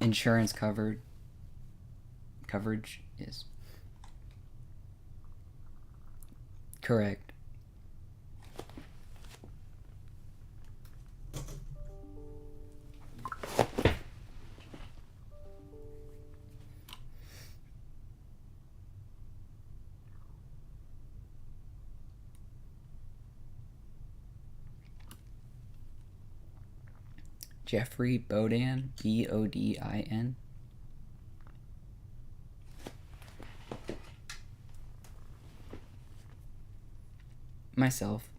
Insurance coverage is correct. Jeffrey Bodin, Bodin. Myself.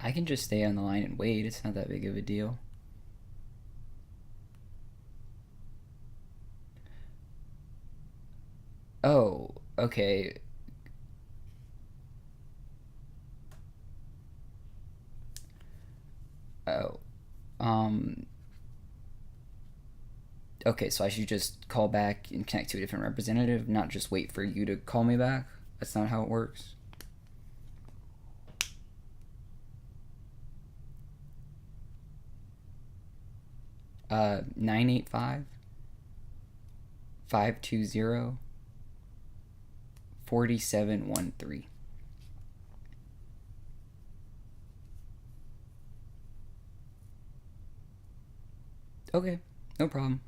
I can just stay on the line and wait. It's not that big of a deal. Oh, okay. Oh, um, okay, so I should just call back and connect to a different representative, not just wait for you to call me back? That's not how it works. 985 520 4713. Okay, no problem.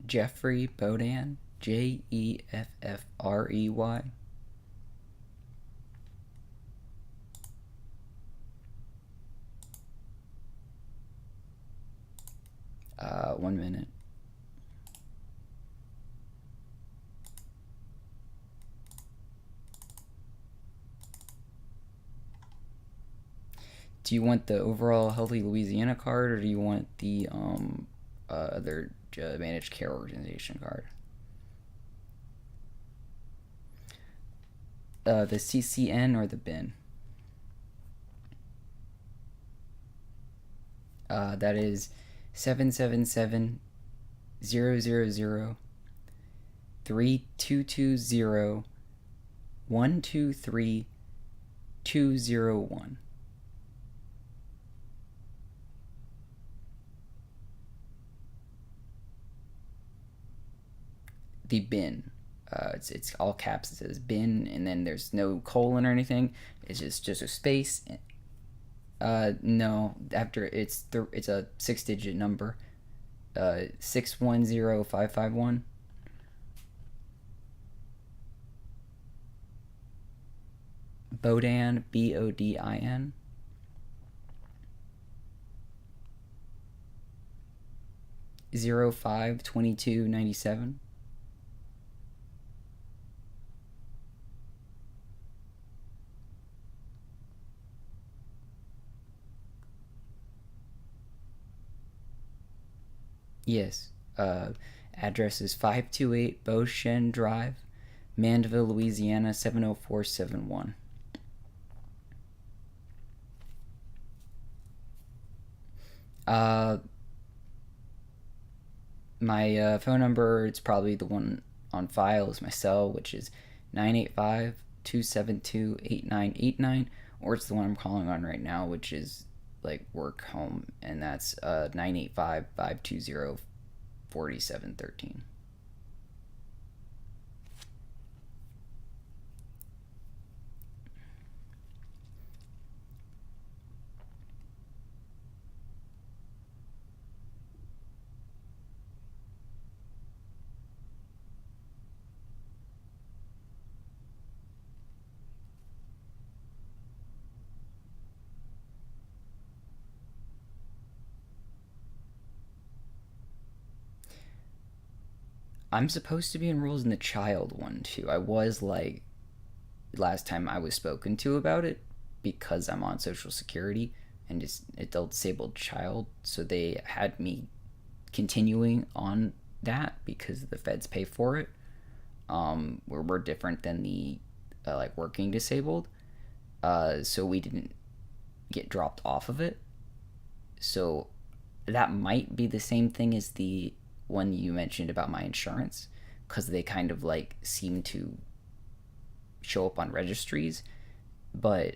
Jeffrey Bodin, Jeffrey. 1 minute. Do you want the overall Healthy Louisiana card, or do you want the other managed care organization card? The CCN or the BIN? That is 777-000-3220-123-201. The BIN. It's all caps. It says BIN, and then there's no colon or anything. It's just a space. No. After it's a 6-digit number. 610551. Bodin, Bodin. 052297. Yes. Address is 528 Beauchene Drive, Mandeville, Louisiana 70471. My phone number, it's probably the one on file, is my cell, which is 985-272-8989, or it's the one I'm calling on right now, which is like work home, and that's 985-520-4713. I'm supposed to be enrolled in the child one too. I was, like, last time I was spoken to about it, because I'm on Social Security and it's adult disabled child, so they had me continuing on that because the feds pay for it. We're different than the like working disabled, so we didn't get dropped off of it. So that might be the same thing as the one you mentioned about my insurance, because they kind of like seem to show up on registries, but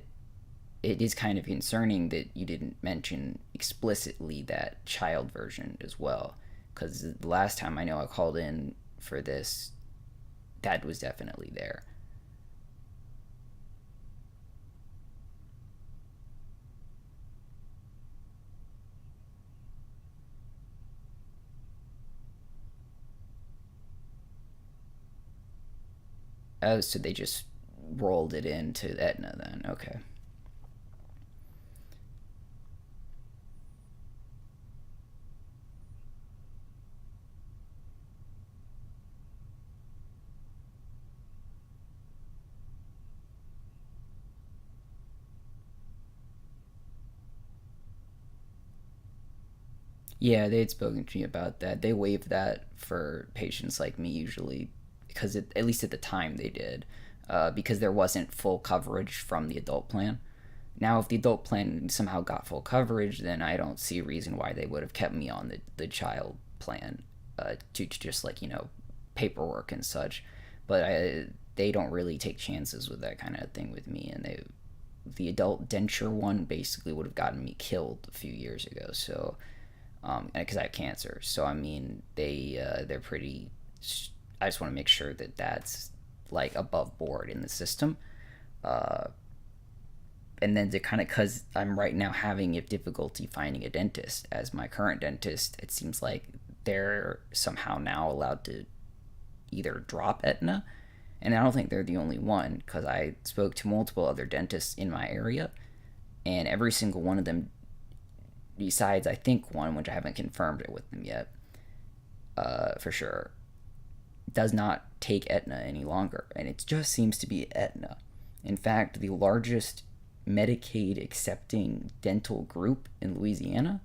it is kind of concerning that you didn't mention explicitly that child version as well, because the last time I know I called in for this, that was definitely there. Oh, so they just rolled it into Aetna then. Okay. Yeah, they had spoken to me about that. They waived that for patients like me usually, because at least at the time they did, because there wasn't full coverage from the adult plan. Now, if the adult plan somehow got full coverage, then I don't see a reason why they would have kept me on the child plan, to just, like, paperwork and such. But they don't really take chances with that kind of thing with me, and the adult denture one basically would have gotten me killed a few years ago. So, because I have cancer. So I mean, they're pretty. I just want to make sure that that's like above board in the system. Uh, and then to kind of, because I'm right now having a difficulty finding a dentist, as my current dentist, it seems like they're somehow now allowed to either drop Aetna, and I don't think they're the only one, because I spoke to multiple other dentists in my area, and every single one of them, besides I think one, which I haven't confirmed it with them yet, for sure, does not take Aetna any longer, and it just seems to be Aetna. In fact, the largest Medicaid accepting dental group in Louisiana,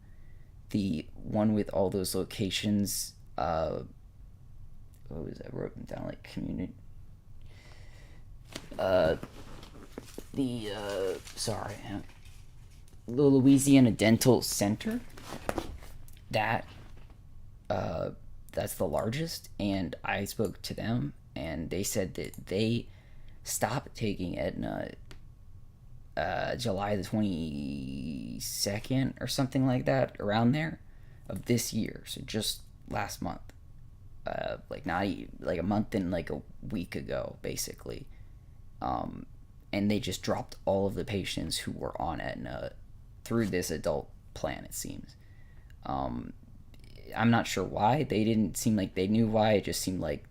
the one with all those locations, what was I wrote them down, like community, sorry, the Louisiana Dental Center, that that's the largest, and I spoke to them, and they said that they stopped taking Aetna July the 22nd or something like that, around there, of this year, so just last month, like not like a month and like a week ago, basically, and they just dropped all of the patients who were on Aetna through this adult plan, it seems. I'm not sure why. They didn't seem like they knew why. It just seemed like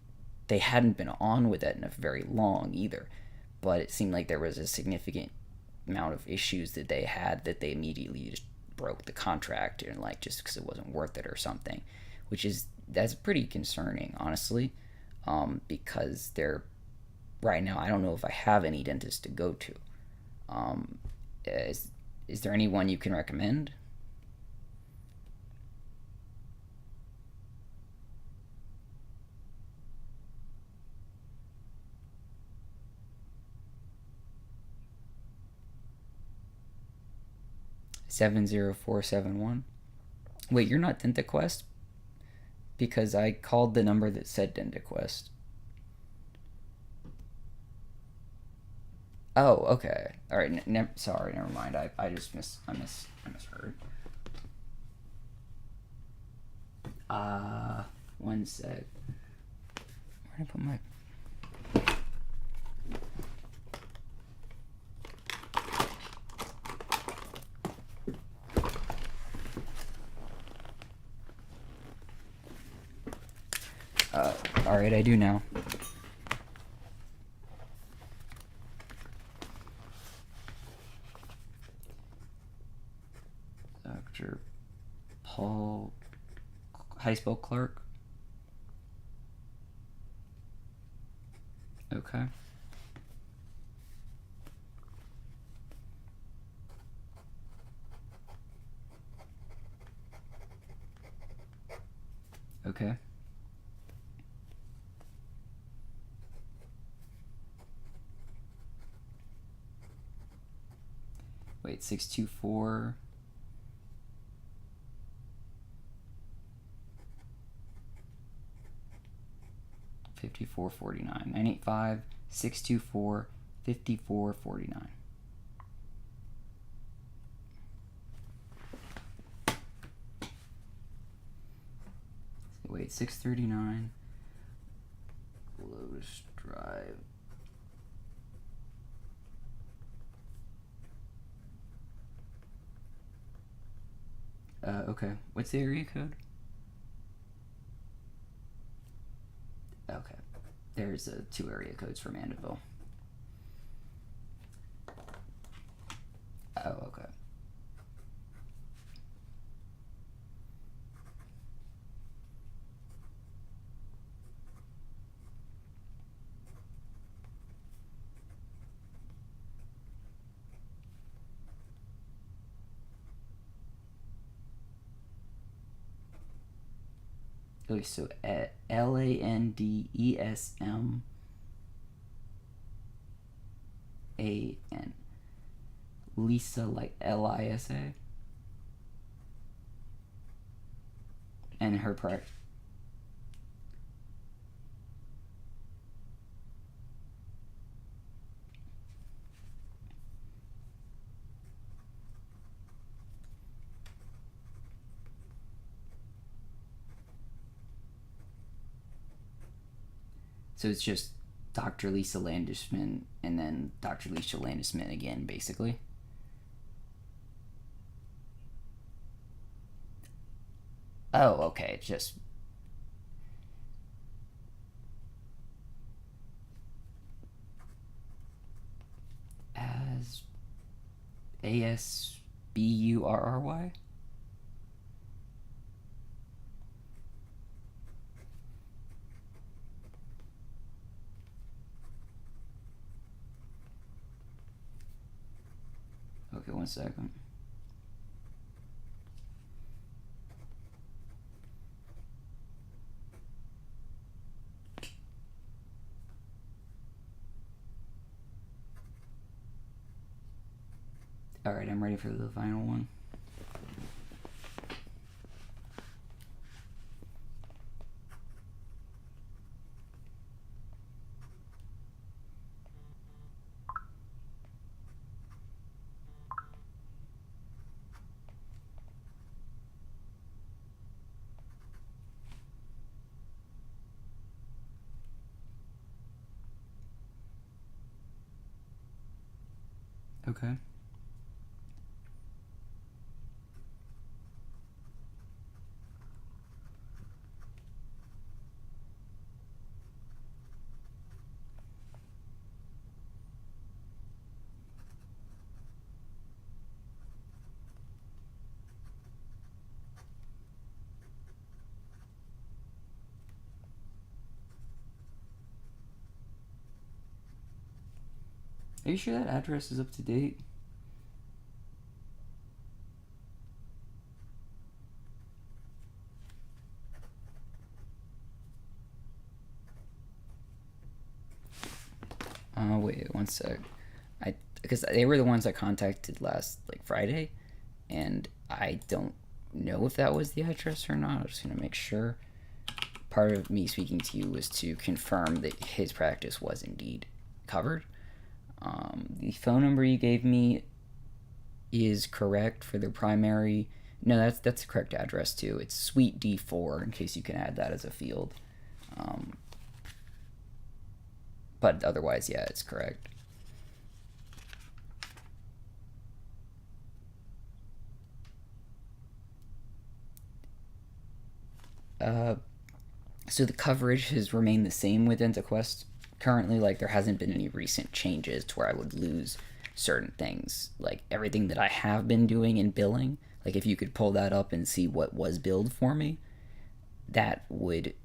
they hadn't been on with Aetna for very long either. But it seemed like there was a significant amount of issues that they had that they immediately just broke the contract, and like just because it wasn't worth it or something, that's pretty concerning, honestly, because they're right now. I don't know if I have any dentist to go to. Is there anyone you can recommend? $70471. Wait, you're not DentaQuest? Because I called the number that said DentaQuest. Oh, okay. All right. Sorry, never mind. I just I misheard. One sec. Where did I put my? All right, I do now. Dr. Paul, high school clerk. Okay. Okay. Wait, 624. $54.49. 985 624 $54.49. Wait, 639. Lotus Drive. Okay. What's the area code? Okay. There's 2 area codes for Mandeville. Oh, okay. Okay, so LANDESMAN. Lisa, like LISA. And her prior. So it's just Dr. Lisa Landisman and then Dr. Lisa Landisman again, basically. Oh, okay. It's just ASBURRY. Okay, 1 second. Alright, I'm ready for the final one. Okay. Are you sure that address is up to date? Wait 1 sec. Because they were the ones I contacted last Friday, and I don't know if that was the address or not. I'm just gonna make sure. Part of me speaking to you was to confirm that his practice was indeed covered. The phone number you gave me is correct for their primary. No, that's the correct address too. It's Suite D4, in case you can add that as a field. But otherwise, yeah, it's correct. So the coverage has remained the same with DentaQuest currently. There hasn't been any recent changes to where I would lose certain things. Everything that I have been doing in billing, if you could pull that up and see what was billed for me, that would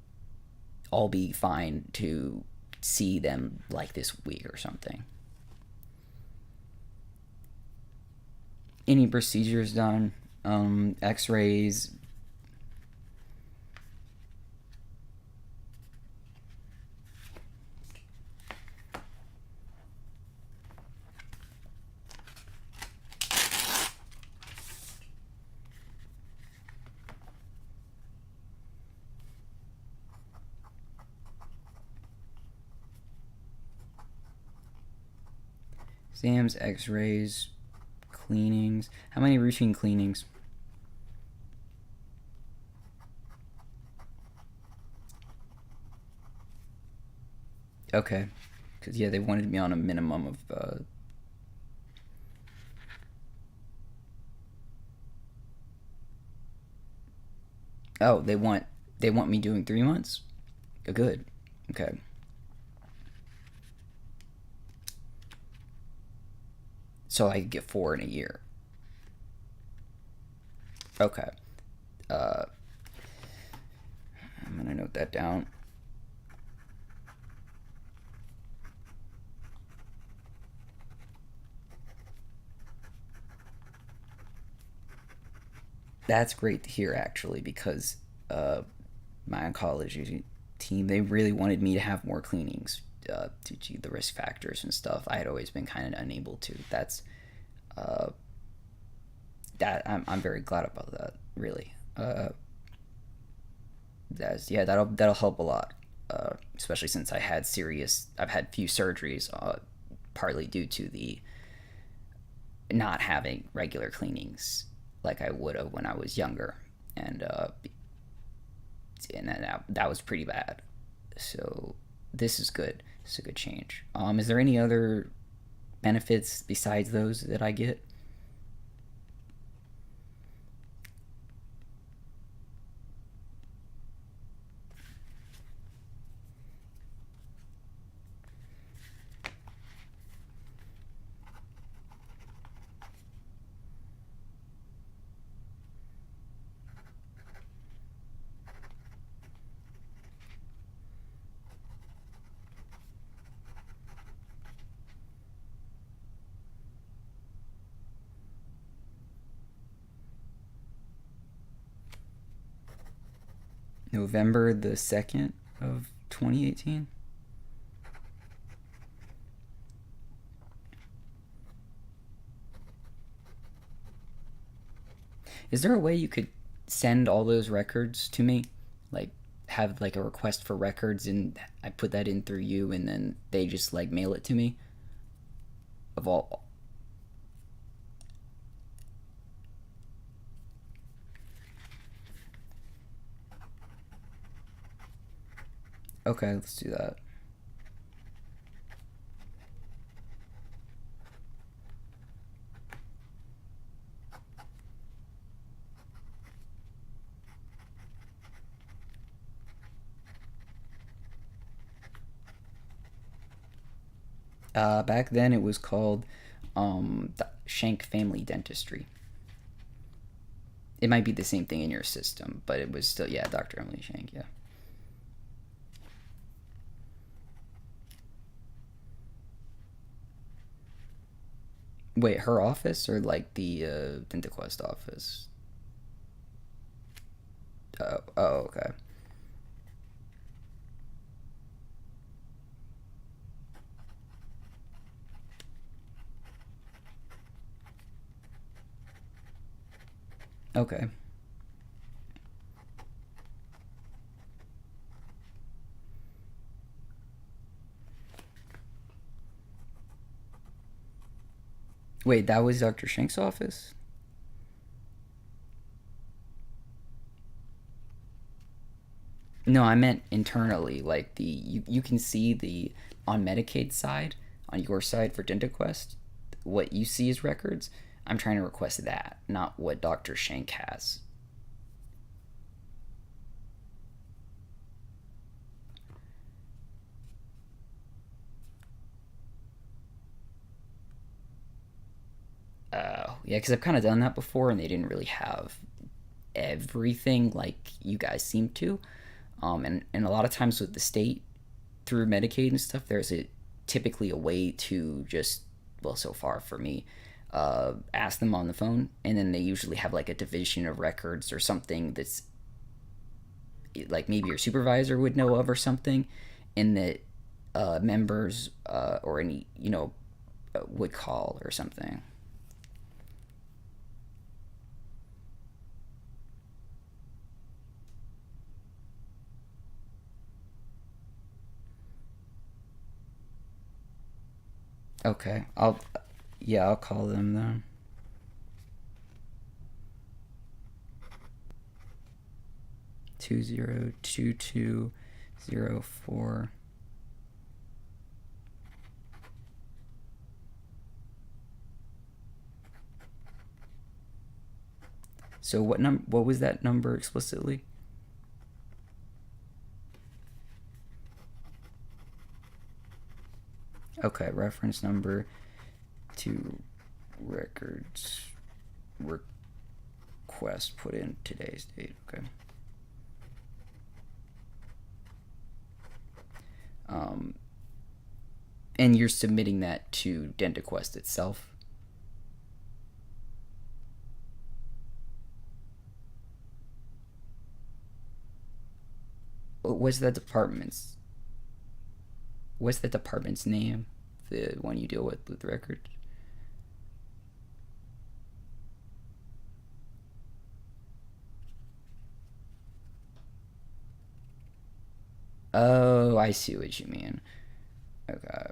all be fine to see them this week or something. Any procedures done, x-rays. Exams, x-rays, cleanings. How many routine cleanings? Okay. Because, yeah, they wanted me on a minimum of... Oh, they want me doing 3 months? Good. Okay. So I could get 4 in a year. Okay. I'm gonna note that down. That's great to hear, actually, because my oncology team, they really wanted me to have more cleanings due to the risk factors and stuff. I had always been kind of unable to. That's that I'm very glad about that. Really, that'll help a lot, especially since I've had few surgeries, partly due to the not having regular cleanings like I would have when I was younger, and that was pretty bad. So this is good. It's a good change. Is there any other benefits besides those that I get? November the 2nd of 2018. Is there a way you could send all those records to me? Like, have like a request for records and I put that in through you and then they just like mail it to me? Of all. Okay, let's do that. Back then it was called Shank Family Dentistry. It might be the same thing in your system, but it was still, yeah, Dr. Emily Shank, yeah. Wait, her office or like the DentaQuest office? Oh, okay. Okay. Wait, that was Dr. Shank's office? No, I meant internally. Like you can see the on Medicaid side, on your side for DentaQuest, what you see as records. I'm trying to request that, not what Dr. Shank has. Yeah, because I've kind of done that before, and they didn't really have everything like you guys seem to. And a lot of times with the state through Medicaid and stuff, there's typically a way to just, well, so far for me, ask them on the phone, and then they usually have like a division of records or something that's like maybe your supervisor would know of or something, and that members or any would call or something. Okay, I'll call them then. 202204. So what was that number explicitly? Okay, reference number to records request put in today's date. Okay. Um, and you're submitting that to DentaQuest itself. What's that department's What's the department's name? The one you deal with records? Oh, I see what you mean. Okay.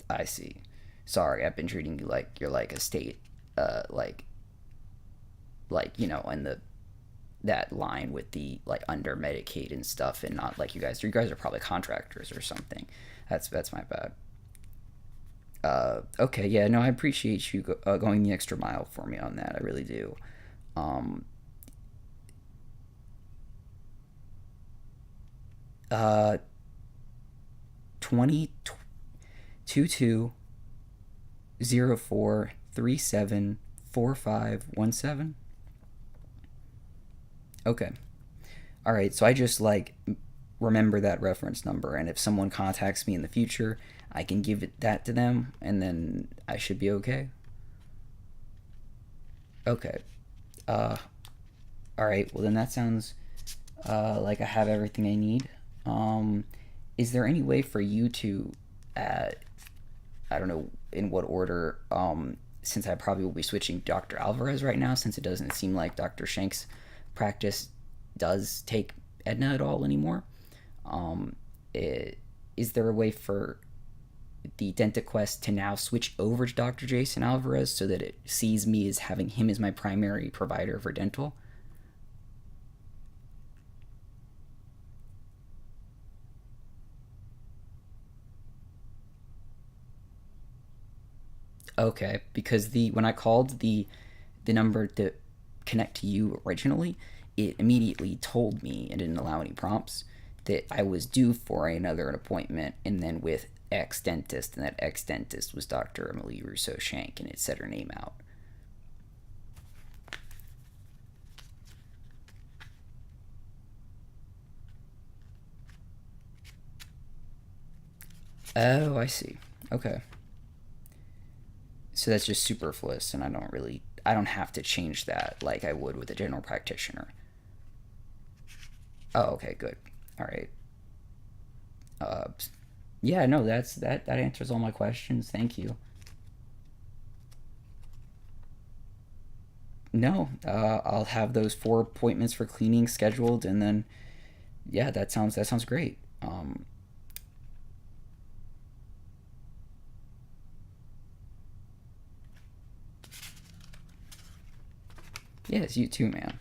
I see. Sorry, I've been treating you like you're like a state, uh, like, in the that line with the like under Medicaid and stuff, and not like you guys. You guys are probably contractors or something. That's my bad. Okay, yeah, no, I appreciate you going the extra mile for me on that. I really do. Um, uh, 2204374517. Okay. All right. So I just like remember that reference number, and if someone contacts me in the future, I can give that to them, and then I should be okay. Okay. Uh, all right. Well, then that sounds like I have everything I need. Um, is there any way for you to, uh, I don't know in what order, since I probably will be switching Dr. Alvarez right now, since it doesn't seem like Dr. Shank's practice does take Aetna at all anymore. Um, it, is there a way for the DentaQuest to now switch over to Dr. Jason Alvarez so that it sees me as having him as my primary provider for dental? Okay, because the when I called the number to connect to you originally, it immediately told me and didn't allow any prompts that I was due for another appointment, and then with X dentist, and that X dentist was Dr. Emily Rousseau Shank, and it said her name out. Oh, I see. Okay, so that's just superfluous, and I don't have to change that like I would with a general practitioner. Oh, okay, good. All right. Uh, yeah, no, that answers all my questions. Thank you. No, I'll have those 4 appointments for cleaning scheduled, and then yeah, that sounds great. Yes, you too, man.